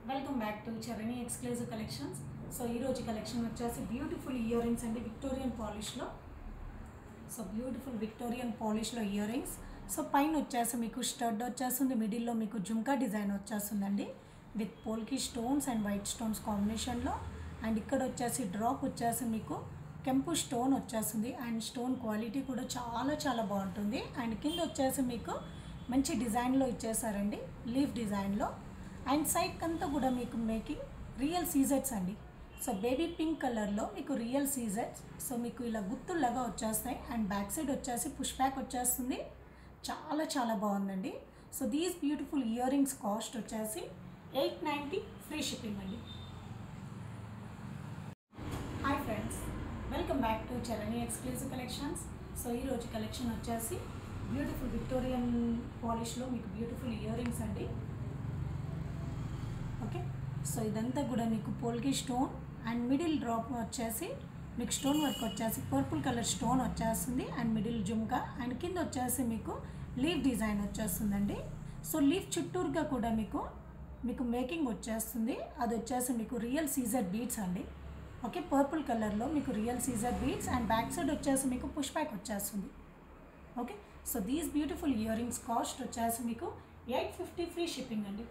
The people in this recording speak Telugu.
Welcome back to Charani exclusive collections. So ఈరోజు కలెక్షన్ వచ్చేసి బ్యూటిఫుల్ ఇయర్ రింగ్స్ అండి, విక్టోరియన్ పాలిష్లో. సో బ్యూటిఫుల్ విక్టోరియన్ పాలిష్లో ఇయర్ రింగ్స్. సో పైన వచ్చేసి మీకు స్టడ్ వచ్చేస్తుంది, మిడిల్లో మీకు జుమ్కా డిజైన్ వచ్చేస్తుందండి with polki stones and white stones కాంబినేషన్లో. అండ్ ఇక్కడ వచ్చేసి డ్రాప్ వచ్చేసి మీకు కెంపు స్టోన్ వచ్చేస్తుంది అండ్ స్టోన్ క్వాలిటీ కూడా చాలా బాగుంటుంది. అండ్ కింద వచ్చేసి మీకు మంచి డిజైన్లో ఇచ్చేసారండి, లీఫ్ డిజైన్లో. అండ్ సైడ్ కంతా కూడా మీకు మేకింగ్ రియల్ సీజెట్స్ అండి. సో బేబీ పింక్ కలర్లో మీకు రియల్ సీజెట్స్. సో మీకు ఇలా గుత్తుల్లాగా వచ్చేస్తాయి. అండ్ బ్యాక్ సైడ్ వచ్చేసి పుష్ బ్యాక్ వచ్చేస్తుంది. చాలా బాగుందండి. So these beautiful earrings cost వచ్చేసి 890 ఫ్రీ షిప్పింగ్ అండి. Hi friends, welcome back to Charani exclusive collections. So ఈరోజు కలెక్షన్ వచ్చేసి బ్యూటిఫుల్ విక్టోరియన్ పాలిష్లో మీకు బ్యూటిఫుల్ ఇయర్ రింగ్స్ అండి. ఓకే, సో ఇదంతా కూడా మీకు పోల్కి స్టోన్ అండ్ మిడిల్ డ్రాప్ వచ్చేసి మీకు స్టోన్ వర్క్ వచ్చేసి పర్పుల్ కలర్ స్టోన్ వచ్చేస్తుంది అండ్ మిడిల్ జుమ్కా. అండ్ కింద వచ్చేసి మీకు లీఫ్ డిజైన్ వచ్చేస్తుందండి. సో లీఫ్ చుట్టూరుగా కూడా మీకు మేకింగ్ వచ్చేస్తుంది. అది వచ్చేసి మీకు రియల్ సీజర్ బీడ్స్ అండి. ఓకే, పర్పుల్ కలర్లో మీకు real seizer beads and back side వచ్చేసి మీకు పుష్ బ్యాక్ వచ్చేస్తుంది. Okay, so these beautiful earrings cost వచ్చేసి మీకు 850 ఫ్రీ షిప్పింగ్ అండి.